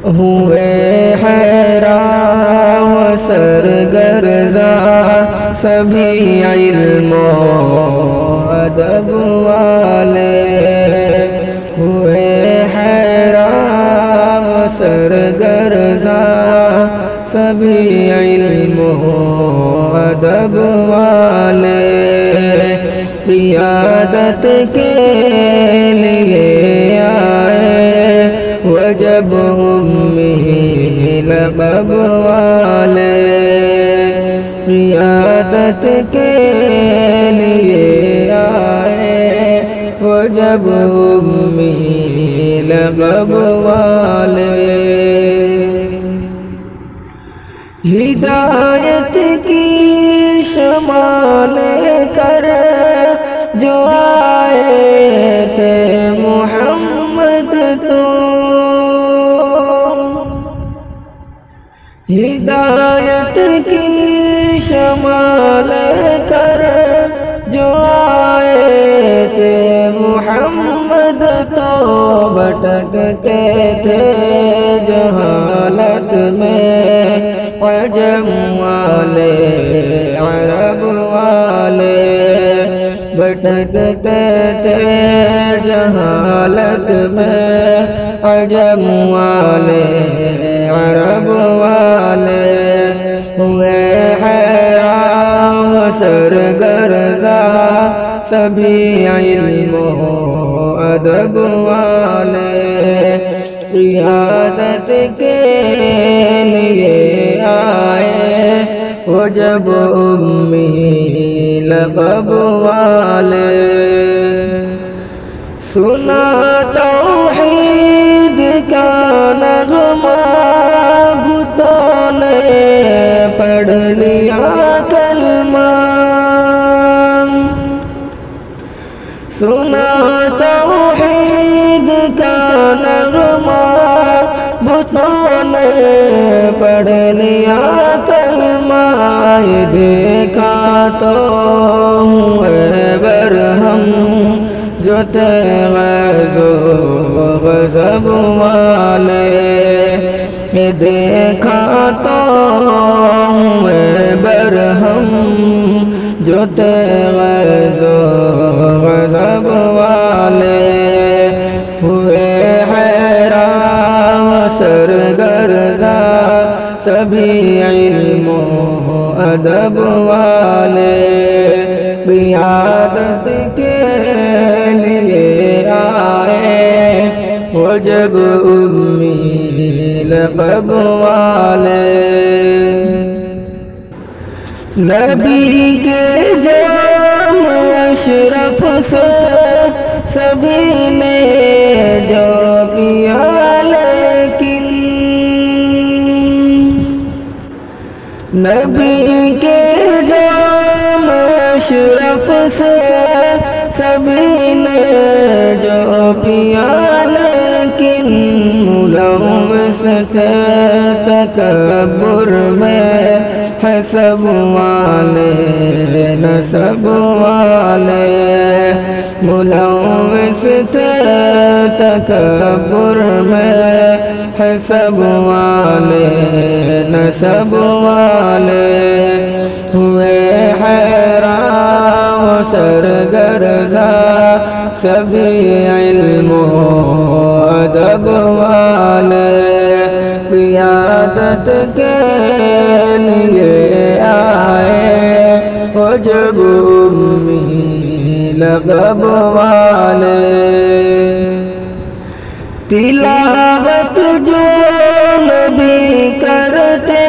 ہوئے حیران و سرگرزاں سبھی علم و ادب والے، ہوئے حیران و سرگرزاں سبھی علم و ادب والے، قیادت کے لیے آئے وہ جب امی لقب والے، قیادت کے لیے آئے وہ جب امی لقب والے، ہدایت کی شمع لے کر جو آئے تھے محمد تو، ہدایت کی شمع لے کر جو آئے تھے محمد تو، بھٹکتے تھے جہالت میں عجم والے عرب والے، بھٹکتے تھے جہالت میں عجم والے عرب والے، ہوئے حیران و سرگرزاں سبھی علم و ادب والے، قیادت کے لیے آئے وہ جب امی لقب والے، سنا توحید کا نغمہ بتوں نے پڑھ لیا کلمہ، سنا توحید کا نغمہ بتوں نے پڑھ لیا کلمہ، یہ دیکھا تو ہوئے برہم جو تھے غیظ و غضب والے، یہ دیکھا تو ہوئے برہم جو تھے غیظ و غضب والے، ہوئے حیران و سرگرزاں سبھی علم و ادب والے، قیادت کے لیے آئے وہ جب امی لقب والے، نبی کے جام اشرف سے سبھی نے جو پیا لیکن، نبی کے جام اشرف سے سبھی نے جو پیا لیکن، ملوث تھے تکبر میں حسب والے نسب والے، ملوث تھے تکبر میں حسب والے نسب والے، ہوئے حیران و سرگرزاں سبھی علم و ادب والے، قیادت کے لیے آئے وہ جب امی لقب والے، تلاوت جو نبی کرتے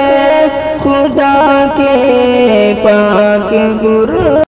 خدا کے پاک